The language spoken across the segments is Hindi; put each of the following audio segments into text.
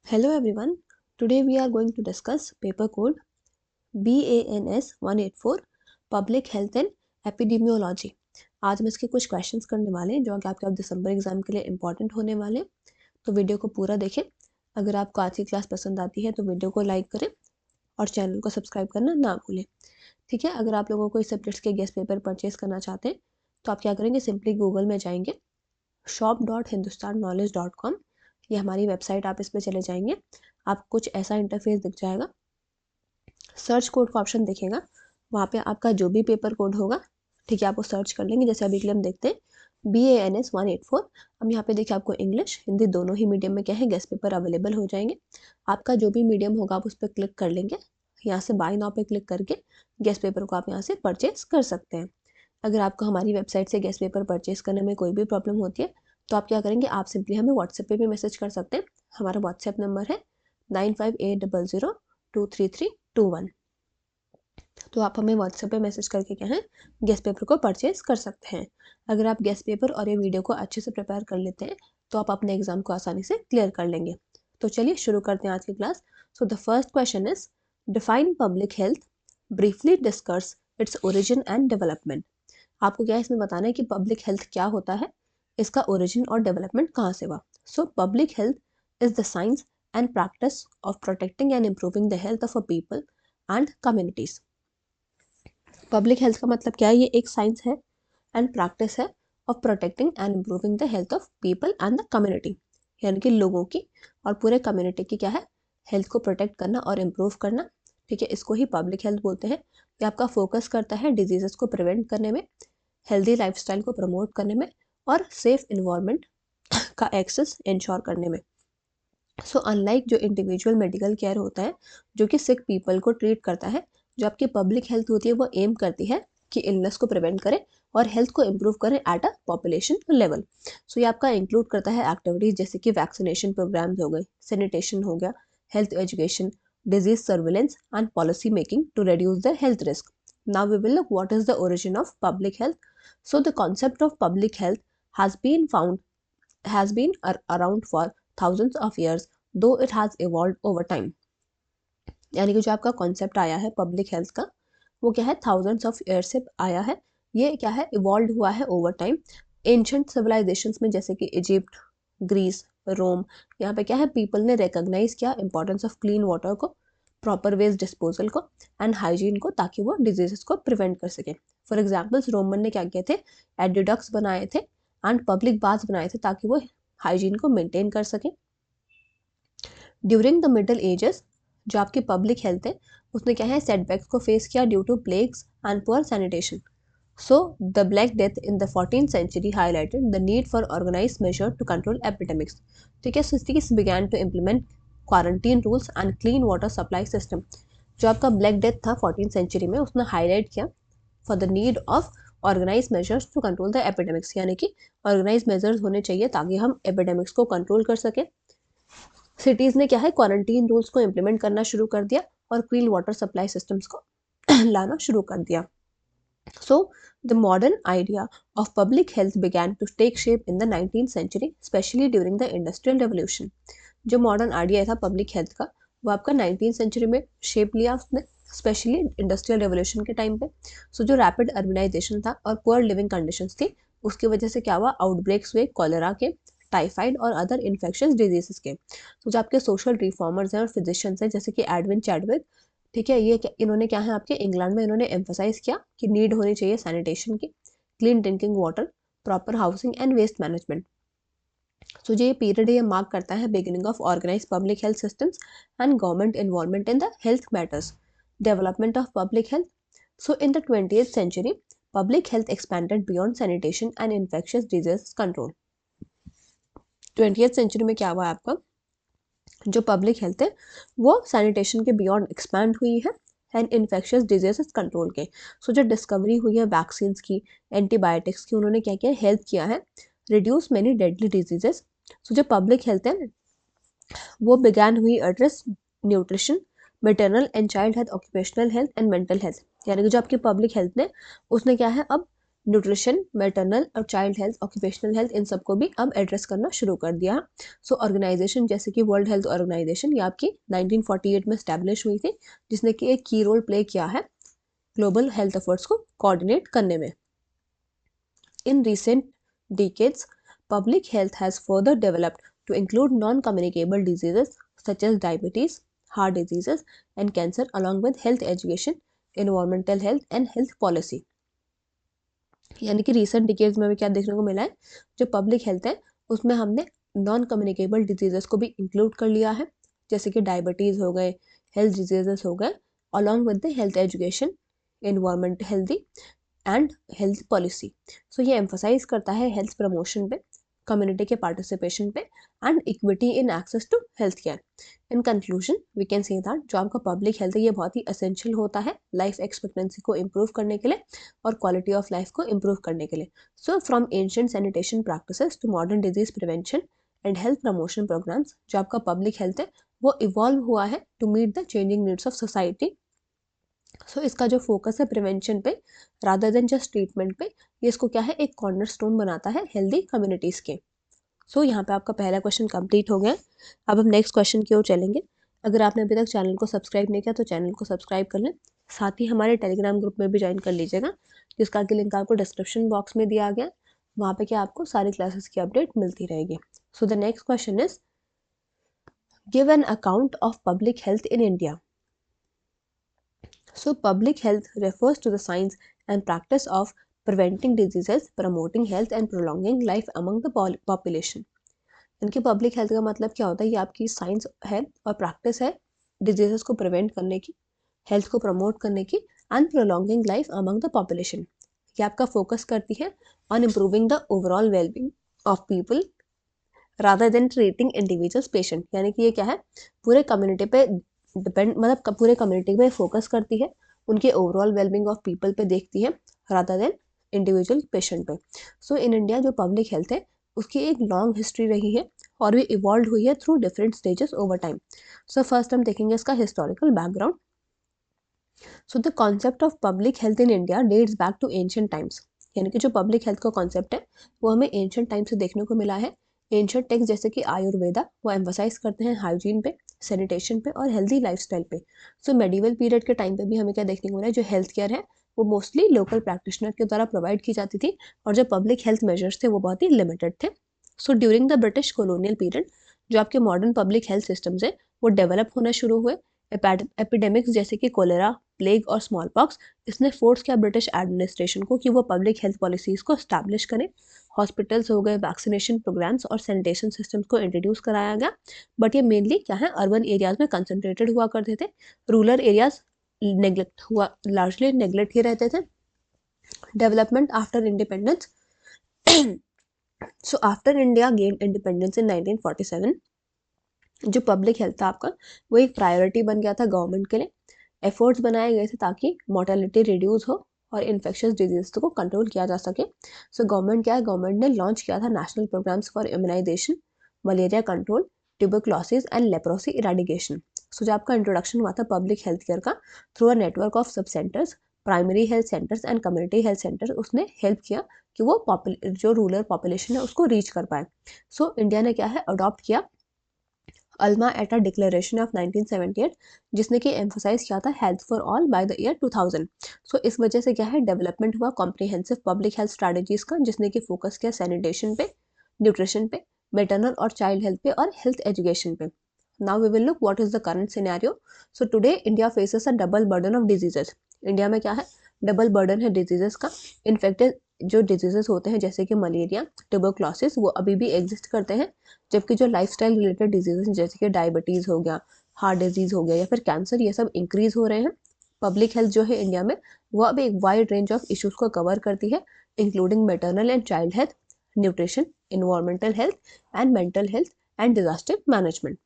Hello everyone. Today we are going to discuss paper code BANS 184 Public Health and Epidemiology. आज हम इसके कुछ क्वेश्चंस करने वाले हैं जो कि आपके दिसंबर एग्जाम के लिए इंपॉर्टेंट होने वाले हैं। तो वीडियो को पूरा देखें। अगर आपको आज की क्लास पसंद आती है तो वीडियो को लाइक करें और चैनल को सब्सक्राइब करना ना भूलें। ठीक है, अगर आप लोगों को इस सब्जेक्ट्स के गेस्ट पेपर परचेज करना चाहते हैं तो आप क्या करेंगे, सिंपली गूगल में जाएंगे shop.hindustanknowledge.com, ये हमारी वेबसाइट, आप इस पर चले जाएंगे। आप कुछ ऐसा इंटरफेस दिख जाएगा, सर्च कोड का ऑप्शन दिखेगा, वहाँ पे आपका जो भी पेपर कोड होगा, ठीक है, आप वो सर्च कर लेंगे। जैसे अभी के लिए हम देखते हैं BANS 184। अब यहाँ पे देखिए आपको इंग्लिश हिंदी दोनों ही मीडियम में क्या है, गेस्ट पेपर अवेलेबल हो जाएंगे। आपका जो भी मीडियम होगा आप उस पर क्लिक कर लेंगे। यहाँ से बाय नाउ पे क्लिक करके गेस्ट पेपर को आप यहाँ से परचेज कर सकते हैं। अगर आपको हमारी वेबसाइट से गेस्ट पेपर परचेज करने में कोई भी प्रॉब्लम होती है तो आप क्या करेंगे, आप सिंपली हमें व्हाट्सएप पे भी मैसेज कर सकते हैं। हमारा व्हाट्सएप नंबर है 9580023321। तो आप हमें व्हाट्सएप पे मैसेज करके क्या है, गेस्ट पेपर को परचेज कर सकते हैं। अगर आप गेस्ट पेपर और ये वीडियो को अच्छे से प्रिपेयर कर लेते हैं तो आप अपने एग्जाम को आसानी से क्लियर कर लेंगे। तो चलिए शुरू करते हैं आज की class. So the first question is define public health, briefly discuss its origin and development. आपको क्या है इसमें बताना है कि पब्लिक हेल्थ क्या होता है, इसका ओरिजिन और डेवलपमेंट कहाँ से हुआ। So public health is the science and practice of protecting and improving the health of a people and communities. Public health का मतलब क्या है, ये एक साइंस है एंड प्रैक्टिस है of protecting and improving the health of people and the community, यानी कि लोगों की और पूरे कम्युनिटी की क्या है, हेल्थ को प्रोटेक्ट करना और इम्प्रूव करना। ठीक है, इसको ही पब्लिक हेल्थ बोलते हैं। ये आपका फोकस करता है डिजीजेस को प्रिवेंट करने में, हेल्दी लाइफस्टाइल को प्रमोट करने में और सेफ इन्वायरमेंट का एक्सेस इंश्योर करने में। सो अनलाइक जो इंडिविजुअल मेडिकल केयर होता है जो कि सिक पीपल को ट्रीट करता है, जो आपकी पब्लिक हेल्थ होती है वो एम करती है कि इलनेस को प्रिवेंट करे और हेल्थ को इम्प्रूव करे एट अ पॉपुलेशन लेवल। सो ये आपका इंक्लूड करता है एक्टिविटीज जैसे कि वैक्सीनेशन प्रोग्राम्स हो गए, सैनिटेशन हो गया, health education, disease surveillance and policy making to reduce the health risk. Now we will look what is the origin of public health. So the concept of public health has been around for thousands of years, though it has evolved over time. यानी कि जो आपका कॉन्सेप्ट आया है पब्लिक हेल्थ का वो क्या है, थाउजेंड्स ऑफ ईयर से आया है। ये क्या है, इवॉल्व हुआ है ओवर टाइम। एंशंट सिविलाइजेशंस में जैसे कि इजिप्ट, ग्रीस, रोम, यहाँ पे क्या है, पीपल ने रिकॉग्नाइज किया इंपॉर्टेंस ऑफ क्लीन वाटर को, प्रॉपर वेस्ट डिस्पोजल को एंड हाइजीन को, ताकि वो डिजीजेस को प्रिवेंट कर सके। फॉर एग्जाम्पल्स रोमन ने क्या किए थे, एड्यूडक्ट्स बनाए थे एंड पब्लिक बाथ्स बनाए थे ताकि वो हाइजीन को मेंटेन कर सके। ड्यूरिंग द मिडल एजेस जो आपकी पब्लिक हेल्थ है उसने क्या है, सेटबैक्स को फेस किया due to plagues and poor sanitation. So the black death in the 14th century highlighted the need for organized measure to control epidemics. ठीक है, cities began to implement quarantine rules and clean water supply system. जो आपका ब्लैक डेथ था 14th सेंचुरी में उसने हाईलाइट किया for the need of organize measures to control the epidemics, यानी कि ऑर्गेनाइज मेजर्स होने चाहिए ताकि हम एपिडेमिक्स को कंट्रोल कर सके। सिटीज ने क्या है, क्वारंटीन रूल्स को इम्प्लीमेंट करना शुरू कर दिया और क्लीन वाटर सप्लाई सिस्टम्स को लाना शुरू कर दिया। So the modern idea of public health began to take shape in the 19th century, especially during the Industrial Revolution. जो मॉडर्न आइडिया था पब्लिक हेल्थ का वो आपका 19th सेंचुरी में शेप लिया उसने, स्पेशली इंडस्ट्रियल रेवोल्यूशन के टाइम पे। सो जो रैपिड अर्बनाइजेशन था और पुअर लिविंग कंडीशंस थी उसकी वजह से क्या हुआ, आउटब्रेक्स हुए कॉलेरा के, टाइफाइड और अदर इन्फेक्शियस डिजीजेस के। तो जो आपके सोशल रिफॉर्मर्स हैं और फिजिशियंस हैं जैसे कि एडविन चैडविक, ठीक है, ये इन्होंने क्या है आपके इंग्लैंड में इन्होंने एम्फोसाइज किया कि नीड होनी चाहिए सैनिटेशन की, clean drinking water, proper housing and waste management. So जो ये पीरियड ये मार्क करता है beginning of organise public health systems and government involvement in the health matters, development of public health. So in the 20th century public health expanded beyond sanitation and infectious disease control. 20th century में क्या हुआ है आपका, जो पब्लिक हेल्थ है वो सैनिटेशन के बियॉन्ड एक्सपैंड हुई है एंड इन्फेक्शियस डिजीजेस कंट्रोल के। सो जो डिस्कवरी हुई है वैक्सीन की, एंटीबायोटिक्स की, उन्होंने क्या किया, हेल्प किया है रिड्यूस मेनी डेडली डिजीजेस। सो जो पब्लिक हेल्थ है वो बिगैन हुई address nutrition, maternal and child health, occupational health and mental health, यानी कि जो आपकी पब्लिक हेल्थ ने उसने क्या है अब न्यूट्रिशन, मैटरनल और चाइल्ड हेल्थ, ऑक्यूपेशनल हेल्थ, इन सबको भी अब एड्रेस करना शुरू कर दिया। सो ऑर्गेनाइजेशन जैसे कि वर्ल्ड हेल्थ ऑर्गेनाइजेशन ये आपकी 1948 में स्टैब्लिश हुई थी, जिसने कि एक की रोल प्ले किया है ग्लोबल हेल्थ एफर्ट्स को कोऑर्डिनेट करने में। In recent decades, public health has further developed to include non-communicable diseases such as diabetes, heart diseases, and cancer, along with health education, environmental health, and health policy. यानी कि रिसेंट डिकेड्स में भी क्या देखने को मिला है, जो पब्लिक हेल्थ है उसमें हमने नॉन कम्युनिकेबल डिजीजेस को भी इंक्लूड कर लिया है, जैसे कि डायबिटीज़ हो गए, हेल्थ डिजीजेस हो गए, along with the health education, environment healthy and health policy. So ये एम्फोसाइज करता है हेल्थ प्रमोशन पे, कम्युनिटी के पार्टिसिपेशन पे and equity in access to health care. In conclusion we can say that जो आपका पब्लिक हेल्थ है ये बहुत ही असेंशियल होता है लाइफ एक्सपेक्टेंसी को इम्प्रूव करने के लिए और क्वालिटी ऑफ लाइफ को इम्प्रूव करने के लिए। So from ancient sanitation practices to modern disease prevention and health promotion programmes, जो आपका पब्लिक हेल्थ है वो इवॉल्व हुआ है to meet the changing needs of society. So इसका जो फोकस है प्रिवेंशन पे रादर देन जस्ट ट्रीटमेंट पे, ये इसको क्या है एक कॉर्नरस्टोन बनाता है हेल्दी कम्युनिटीज़ के। सो यहाँ पे आपका पहला क्वेश्चन कंप्लीट हो गया। अब हम नेक्स्ट क्वेश्चन की ओर चलेंगे। अगर आपने अभी तक चैनल को सब्सक्राइब नहीं किया तो चैनल को सब्सक्राइब कर लें, साथ ही हमारे टेलीग्राम ग्रुप में भी ज्वाइन कर लीजिएगा, जिसका कि लिंक आपको डिस्क्रिप्शन बॉक्स में दिया गया। वहाँ पे क्या आपको सारी क्लासेस की अपडेट मिलती रहेगी। So the next question is give an account of public health in India. So public health refers to the science and practice of preventing diseases, promoting health and prolonging life among the population. इनकी पब्लिक हेल्थ का मतलब क्या होता है, ये आपकी साइंस है और प्रैक्टिस है डिजीजेस को प्रिवेंट करने की, हेल्थ को प्रमोट करने की and prolonging life among the population. ये आपका फोकस करती है on improving the overall wellbeing of people rather than treating individuals patient. यानी कि ये क्या है पूरे कम्युनिटी पे डिपेंड, मतलब पूरे कम्युनिटी पे फोकस करती है, उनके ओवरऑल वेलबींग ऑफ पीपल पे देखती है रादर देन इंडिविजुअल पेशेंट पे। सो इन इंडिया जो पब्लिक हेल्थ है उसकी एक लॉन्ग हिस्ट्री रही है और भी इवॉल्व हुई है through different stages over time. So first हम देखेंगे इसका historical background. So the concept of public health in India dates back to ancient times. यानी कि जो पब्लिक हेल्थ का कॉन्सेप्ट है वो हमें एंशिएंट टाइम से देखने को मिला है। एंशिएंट टेक्स्ट जैसे कि आयुर्वेदा वो एम्फोसाइज करते हैं हाइजीन पे, सैनिटेशन पे और हेल्दी लाइफस्टाइल पे। सो मेडिवल पीरियड के टाइम पे भी हमें क्या देखने को मिला है, जो हेल्थ केयर है वो मोस्टली लोकल प्रैक्टिशनर के द्वारा प्रोवाइड की जाती थी और जो पब्लिक हेल्थ मेजर्स थे वो बहुत ही लिमिटेड थे। So during the British colonial period जो आपके मॉडर्न पब्लिक हेल्थ सिस्टम्स है वो डेवलप होना शुरू हुए। एपिडेमिक्स जैसे कि कोलेरा, प्लेग और स्मॉल पॉक्स, इसने फोर्स किया ब्रिटिश एडमिनिस्ट्रेशन को कि वो पब्लिक हेल्थ पॉलिसीज़ को स्टैब्लिश करें। हॉस्पिटल्स हो गए, वैक्सीनेशन प्रोग्राम्स और सैनिटेशन सिस्टम्स को इंट्रोड्यूस कराया गया, बट ये मेनली क्या है अर्बन एरियाज में कंसंट्रेटेड हुआ करते थे। रूरल एरियाज नेग्लेक्ट हुआ, लार्जली नेग्लेक्ट ही रहते थे। Development after independence. So after India gain independence in 1947, जो पब्लिक हेल्थ था आपका वो एक प्रायोरिटी बन गया था गवर्नमेंट के लिए। एफर्ट्स बनाए गए थे ताकि मोर्टेलिटी रिड्यूस हो और इन्फेक्शियस डिजीज को कंट्रोल किया जा सके। सो गवर्नमेंट क्या है, गवर्नमेंट ने लॉन्च किया था national programmes for immunisation, malaria control, tuberculosis and leprosy eradication. So जो आपका इंट्रोडक्शन हुआ था पब्लिक हेल्थ केयर का through a network of sub centres, primary health centres and community health centre, उसने हेल्प किया कि वो जो रूरल पॉपुलेशन है उसको रीच कर पाए। सो इंडिया ने क्या है अडॉप्ट किया अल्मा एटा डिक्लेरेशन ऑफ 1978, जिसने कि एम्फोसाइज किया था health for all by the year 2000। सो इस वजह से क्या है डेवलपमेंट हुआ कॉम्प्रिहेंसिव पब्लिक हेल्थ स्ट्रैटेजीज का, जिसने कि फोकस किया सैनिटेशन पे, न्यूट्रिशन पे, मेटरनल और चाइल्ड हेल्थ पे और हेल्थ एजुकेशन पे। Now we will look what is the current scenario. So today India faces a double burden of diseases. India में क्या है डबल बर्डन है डिजीजेस का। इन्फेक्टेड जो डिजीजेस होते हैं जैसे कि मलेरिया, ट्यूबरक्लोसिस, वो अभी भी एग्जिस्ट करते हैं, जबकि जो लाइफस्टाइल रिलेटेड डिजीजेस जैसे कि डायबिटीज़ हो गया, हार्ट डिजीज़ हो गया या फिर कैंसर, ये सब इंक्रीज हो रहे हैं। पब्लिक हेल्थ जो है इंडिया में वो अब एक वाइड रेंज ऑफ इश्यूज को कवर करती है, including maternal and child health, nutrition, environmental health and mental health and disaster management.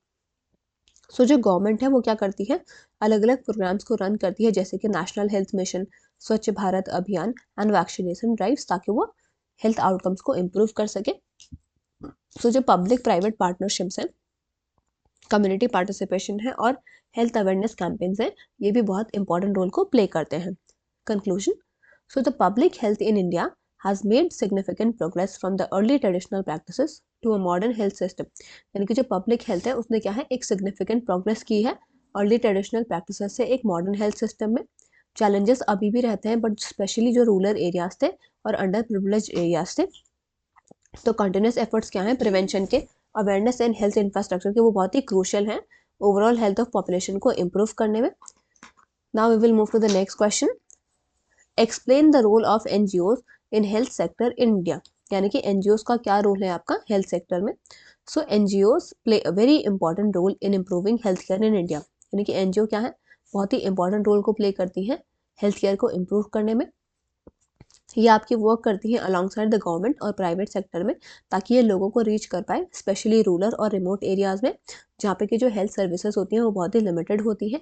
So जो गवर्नमेंट है वो क्या करती है अलग अलग प्रोग्राम्स को रन करती है, जैसे कि नेशनल हेल्थ मिशन, स्वच्छ भारत अभियान एंड वैक्सीनेशन ड्राइव्स, ताकि वो हेल्थ आउटकम्स को इम्प्रूव कर सके। सो जो पब्लिक प्राइवेट पार्टनरशिप्स हैं, कम्युनिटी पार्टिसिपेशन है और हेल्थ अवेयरनेस कैंपेन्स हैं, ये भी बहुत इंपॉर्टेंट रोल को प्ले करते हैं। Conclusion. So the public health in India has made significant progress from the early traditional practices to a modern health system। यानी कि जो पब्लिक हेल्थ है उसने क्या है, एक सिग्निफिकेंट प्रोग्रेस की है अर्ली ट्रेडिशनल प्रैक्टिसेस से एक मॉडर्न हेल्थ सिस्टम में। चैलेंजेस अभी भी रहते हैं, बट स्पेशली जो रूरल एरियाज थे और अंडर प्रिविलेज एरियाज थे, तो कंटिन्यूस एफर्ट्स क्या हैं प्रिवेंशन के, अवेयरनेस एंड हेल्थ इंफ्रास्ट्रक्चर के, वो बहुत ही क्रूशियल हैं ओवरऑल हेल्थ ऑफ पॉपुलेशन को इम्प्रूव करने में। Now we will move to the next question. Explain the role of NGOs in health sector in India. यानी कि एनजीओज का क्या रोल है आपका हेल्थ सेक्टर में। So NGOs play a very important role in improving health care in India. यानी कि एनजीओ क्या है, बहुत ही इंपॉर्टेंट रोल को प्ले करती हैं हेल्थ केयर को इम्प्रूव करने में। ये आपकी वर्क करती हैं अलॉन्ग साइड द गवर्नमेंट और प्राइवेट सेक्टर में, ताकि ये लोगों को रीच कर पाए, स्पेशली रूरल और रिमोट एरियाज़ में जहाँ पे कि जो हेल्थ सर्विसेज होती हैं वो बहुत ही लिमिटेड होती हैं।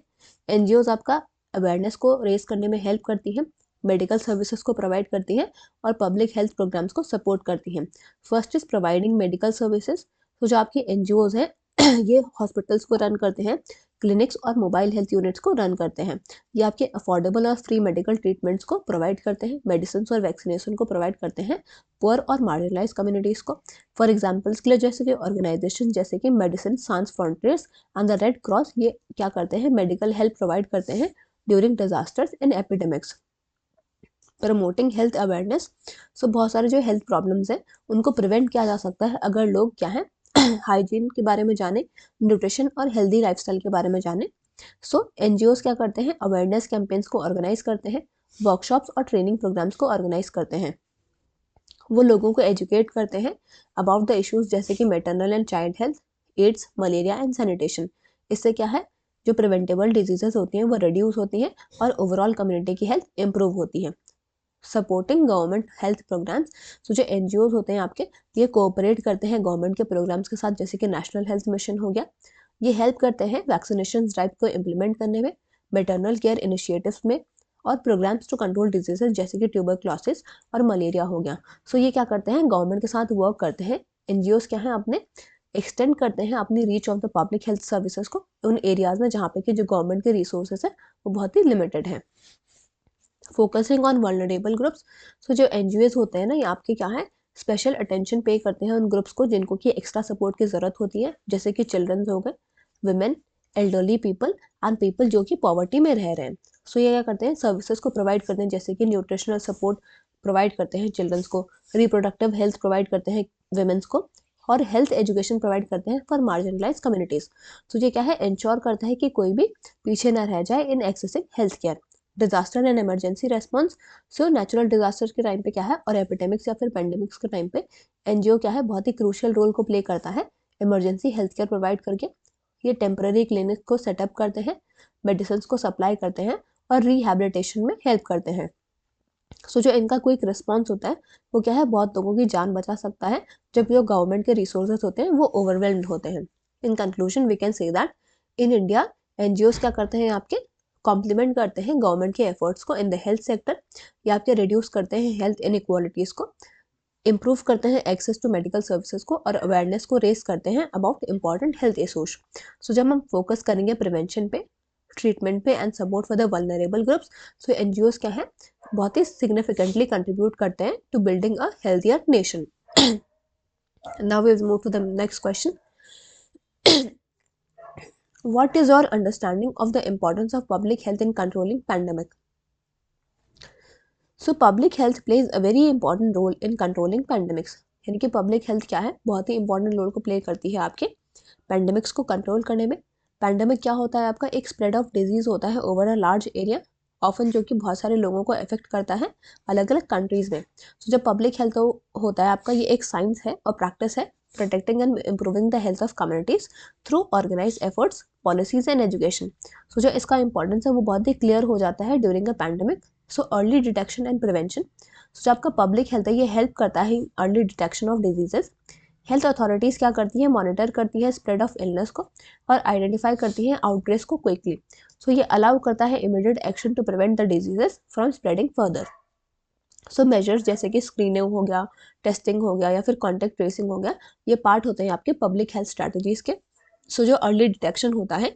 एनजीओज आपका अवेयरनेस को रेज करने में हेल्प करती हैं, मेडिकल सर्विसेज को प्रोवाइड करती हैं और पब्लिक हेल्थ प्रोग्राम्स को सपोर्ट करती हैं। First is providing medical services. तो जो आपकी एनजीओज हैं ये हॉस्पिटल्स को रन करते हैं, क्लिनिक्स और मोबाइल हेल्थ यूनिट्स को रन करते हैं। ये आपके अफोर्डेबल और फ्री मेडिकल ट्रीटमेंट्स को प्रोवाइड करते हैं, मेडिसिन और वैक्सीनेशन को प्रोवाइड करते हैं पुअर और मार्जिनलाइज कम्युनिटीज़ को। फॉर एग्जाम्पल्स के लिए जैसे कि ऑर्गेनाइजेशन जैसे कि medicine sans frontiers and the Red Cross, ये क्या करते हैं, मेडिकल हेल्प प्रोवाइड करते हैं during disasters and epidemics. Promoting health awareness. So बहुत सारे जो हेल्थ प्रॉब्लम्स हैं उनको प्रिवेंट किया जा सकता है अगर लोग क्या है हाइजीन के बारे में जाने, न्यूट्रिशन और हेल्दी लाइफस्टाइल के बारे में जाने। सो एनजीओज क्या करते हैं, अवेयरनेस कैंपेन्स को ऑर्गेनाइज करते हैं, वर्कशॉप्स और ट्रेनिंग प्रोग्राम्स को ऑर्गेनाइज करते हैं। वो लोगों को एजुकेट करते हैं अबाउट द इश्यूज जैसे कि maternal and child health, AIDS, malaria and sanitation. इससे क्या है, जो प्रिवेंटेबल डिजीजेज होती हैं वो रिड्यूस होती हैं और ओवरऑल कम्युनिटी की हेल्थ इंप्रूव होती है। Supporting government health programs. तो जो एनजीओज होते हैं आपके, ये कोऑपरेट करते हैं गवर्नमेंट के प्रोग्राम्स के साथ, जैसे कि नेशनल हेल्थ मिशन हो गया। ये हेल्प करते हैं वैक्सीनेशन ड्राइव को इम्प्लीमेंट करने में, मैटरनल केयर इनिशिएटिव्स में और प्रोग्राम्स टू कंट्रोल डिजीजेज जैसे कि ट्यूबरक्लोसिस और मलेरिया हो गया। सो ये क्या करते हैं, गवर्नमेंट के साथ वर्क करते हैं। एनजीओज क्या है, अपने एक्सटेंड करते हैं अपनी reach of the public health services को उन एरियाज में जहाँ पे कि जो गवर्नमेंट के रिसोर्सेज है वो बहुत ही लिमिटेड है। Focusing on vulnerable groups. So जो एनजीओज होते हैं ना, ये आपके क्या है, स्पेशल अटेंशन पे करते हैं उन ग्रुप्स को जिनको कि एक्स्ट्रा सपोर्ट की ज़रूरत होती है, जैसे कि चिल्ड्रंस हो गए, women, elderly people and people जो कि पॉवर्टी में रह रहे हैं। सो ये क्या करते हैं, सर्विसेज को प्रोवाइड करते हैं, जैसे कि न्यूट्रिशनल सपोर्ट प्रोवाइड करते हैं चिल्ड्रंस को, रिप्रोडक्टिव हेल्थ प्रोवाइड करते हैं वेमेंस को, और हेल्थ एजुकेशन प्रोवाइड करते हैं फॉर मार्जिनलाइज कम्युनिटीज़। तो ये क्या है, इंश्योर करता है कि कोई भी पीछे ना रह जाए इन accessing health care. Disaster and emergency response. So natural disaster के टाइम पे क्या है, और एपिडेमिक्स या फिर पेंडेमिक्स के टाइम पे एनजीओ क्या है, बहुत ही क्रूशियल रोल को प्ले करता है इमरजेंसी हेल्थ केयर प्रोवाइड करके। ये टेम्पररी क्लिनिक को सेटअप करते हैं, मेडिसिन को सप्लाई करते हैं और रिहैबिलिटेशन में हेल्प करते हैं। सो जो इनका क्विक रिस्पॉन्स होता है वो क्या है, बहुत लोगों की जान बचा सकता है जब जो गवर्नमेंट के रिसोर्सेज होते हैं वो ओवरवेल्म्ड होते हैं। In conclusion we can say that in India NGOs क्या करते हैं, आपके कॉम्प्लीमेंट करते हैं गवर्नमेंट के एफर्ट्स को इन द हेल्थ सेक्टर। या आपके रिड्यूस करते हैं हेल्थ इनइक्वालिटीज़ को, इम्प्रूव करते हैं एक्सेस टू मेडिकल सर्विसेज को और अवेयरनेस को रेस करते हैं about important health issues. So जब हम फोकस करेंगे प्रिवेंशन पे, ट्रीटमेंट पे and support for the vulnerable groups, so NGOs क्या है, बहुत ही सिग्निफिकेंटली कंट्रीब्यूट करते हैं to building a healthier nation. Now we will move to the next question. What is your understanding of the importance of public health in controlling pandemic? So public health plays a very important role in controlling pandemics. यानी कि पब्लिक हेल्थ क्या है, बहुत ही इंपॉर्टेंट रोल को प्ले करती है आपके पैंडेमिक्स को कंट्रोल करने में। पैंडेमिक क्या होता है आपका, एक स्प्रेड ऑफ डिजीज होता है over a large area, often जो कि बहुत सारे लोगों को अफेक्ट करता है अलग अलग कंट्रीज़ में। तो जब पब्लिक हेल्थ होता है आपका, ये एक साइंस है और प्रैक्टिस है protecting and improving the health of communities through organise efforts, policies and education. So जो इसका इंपॉर्टेंस है वो बहुत ही क्लियर हो जाता है during a pandemic. So early detection and prevention. So जो आपका पब्लिक हेल्थ है ये हेल्प करता है early detection of diseases. Health authorities क्या करती हैं, मॉनिटर करती है स्प्रेड ऑफ इलनेस को और आइडेंटिफाई करती हैं आउटब्रेक्स को क्विकली। सो ये अलाउ करता है immediate action to prevent the diseases from spreading further. So measures जैसे कि स्क्रीनिंग हो गया, टेस्टिंग हो गया या फिर कॉन्टैक्ट ट्रेसिंग हो गया, ये पार्ट होते हैं आपके पब्लिक हेल्थ स्ट्रैटेजीज़ के। सो जो अर्ली डिटेक्शन होता है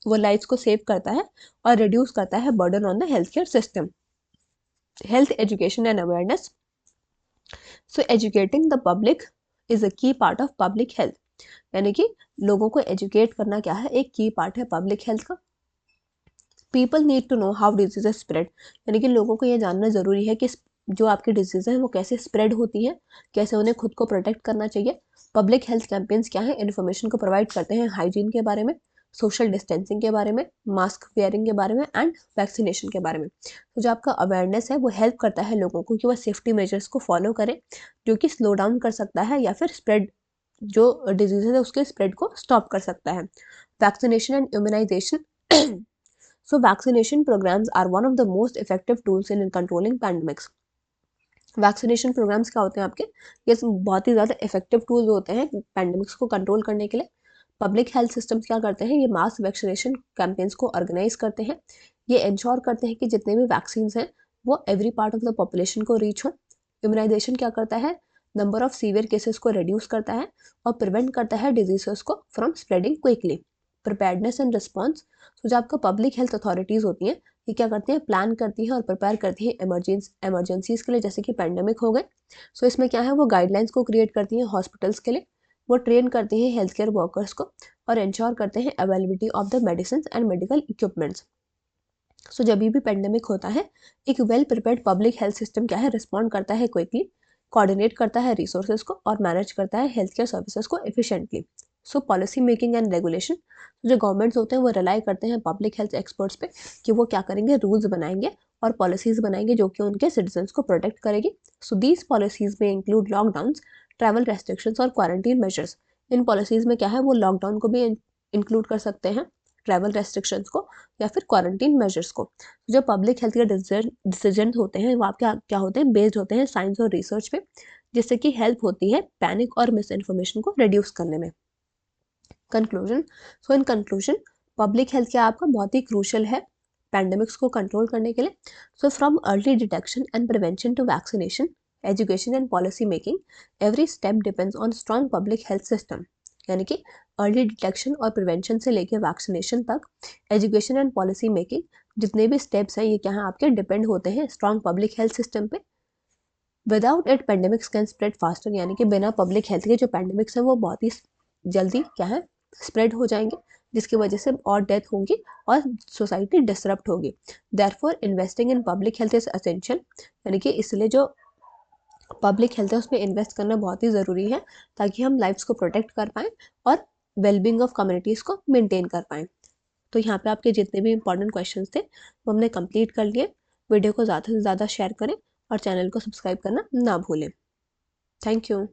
वो लाइफ्स को सेव करता है और रिड्यूस करता है burden on the health care system. Health education and awareness. So educating the public is a की पार्ट ऑफ पब्लिक हेल्थ, यानी कि लोगों को एजुकेट करना क्या है, एक की पार्ट है पब्लिक हेल्थ का। People need to know how disease spread, यानी कि लोगों को ये जानना ज़रूरी है कि जो आपकी डिजीज़ हैं वो कैसे स्प्रेड होती हैं, कैसे उन्हें खुद को प्रोटेक्ट करना चाहिए। पब्लिक हेल्थ कैंपेन्स क्या है, इन्फॉर्मेशन को प्रोवाइड करते हैं हाइजीन के बारे में, सोशल डिस्टेंसिंग के बारे में, मास्क वेयरिंग के बारे में एंड वैक्सीनेशन के बारे में। तो जो आपका अवेयरनेस है वो हेल्प करता है लोगों को कि वह सेफ्टी मेजर्स को फॉलो करें, जो कि स्लो डाउन कर सकता है या फिर स्प्रेड, जो डिजीज़ है उसके स्प्रेड को स्टॉप कर सकता है। Vaccination and immunization. So vaccination programs are one of the most effective tools in controlling pandemics. Vaccination programs क्या होते हैं आपके, ये बहुत ही ज़्यादा इफेक्टिव टूल्स होते हैं पैंडमिक्स को कंट्रोल करने के लिए। पब्लिक हेल्थ सिस्टम्स क्या करते हैं, ये मास वैक्सीनेशन कैंपेन्स को ऑर्गेनाइज करते हैं। ये इंश्योर करते हैं कि जितने भी वैक्सीन हैं वो every part of the population को रीच हो। इम्यूनाइजेशन क्या करता है, नंबर ऑफ सीवियर केसेस को रिड्यूस करता है और प्रिवेंट करता है डिजीजेस को from spreading quickly. Preparedness and response, तो जो आपका पब्लिक हेल्थ अथॉरिटीज़ होती हैं ये क्या करती हैं, प्लान करती हैं और प्रिपेयर करती हैं इमरजेंसीज के लिए, जैसे कि पैंडेमिक हो गए। सो इसमें क्या है, वो गाइडलाइंस को क्रिएट करती हैं हॉस्पिटल्स के लिए, वो ट्रेन करती हैं हेल्थ केयर वर्कर्स को और इंश्योर करते हैं availability of the medicine and medical equipments. So जब भी पेंडेमिक होता है, एक well prepared public health system क्या है, रिस्पॉन्ड करता है क्विकली, कोऑर्डिनेट करता है रिसोर्सेज को और मैनेज करता है हेल्थ केयर सर्विसेज को efficiently. So policy making and regulation, जो गवर्नमेंट्स होते हैं वो रिलाई करते हैं पब्लिक हेल्थ एक्सपर्ट्स पे कि वो क्या करेंगे, रूल्स बनाएंगे और पॉलिसीज़ बनाएंगे जो कि उनके सिटीजन्स को प्रोटेक्ट करेगी। सो दीज पॉलिसीज़ में इंक्लूड लॉकडाउन्स, ट्रैवल रेस्ट्रिक्शंस और क्वारंटीन मेजर्स। इन पॉलिसीज़ में क्या है, वो लॉकडाउन को भी इंक्लूड कर सकते हैं, ट्रैवल रेस्ट्रिक्शंस को या फिर क्वारंटीन मेजर्स को। जो पब्लिक हेल्थ के डिसीजन होते हैं वो आपके क्या होते हैं, बेस्ड होते हैं साइंस और रिसर्च पे, जिससे कि हेल्प होती है पैनिक और मिस इन्फॉर्मेशन को रिड्यूस करने में। Conclusion, so in conclusion public health क्या आपका बहुत ही क्रूशल है पैंडेमिक्स को कंट्रोल करने के लिए। So from early detection and prevention to vaccination, education and policy making, every step depends on strong public health system. यानी कि अर्ली डिटेक्शन और प्रिवेंशन से लेकर वैक्सीनेशन तक, एजुकेशन एंड पॉलिसी मेकिंग, जितने भी स्टेप्स हैं ये क्या हैं आपके, डिपेंड होते हैं स्ट्रॉन्ग पब्लिक हेल्थ सिस्टम पे। Without it pandemics can spread faster, यानी कि बिना पब्लिक हेल्थ के जो पेंडेमिक्स हैं वो बहुत ही जल्दी क्या है, स्प्रेड हो जाएंगे, जिसकी वजह से और डेथ होंगी और सोसाइटी डिसरप्ट होगी। Therefore investing in public health is essential, यानी कि इसलिए जो पब्लिक हेल्थ है उसमें इन्वेस्ट करना बहुत ही ज़रूरी है ताकि हम लाइफ्स को प्रोटेक्ट कर पाएँ और वेलबींग ऑफ कम्युनिटीज़ को मेंटेन कर पाएँ। तो यहाँ पे आपके जितने भी इंपॉर्टेंट क्वेश्चंस थे वो हमने कंप्लीट कर लिए। वीडियो को ज़्यादा से ज़्यादा शेयर करें और चैनल को सब्सक्राइब करना ना भूलें। Thank you.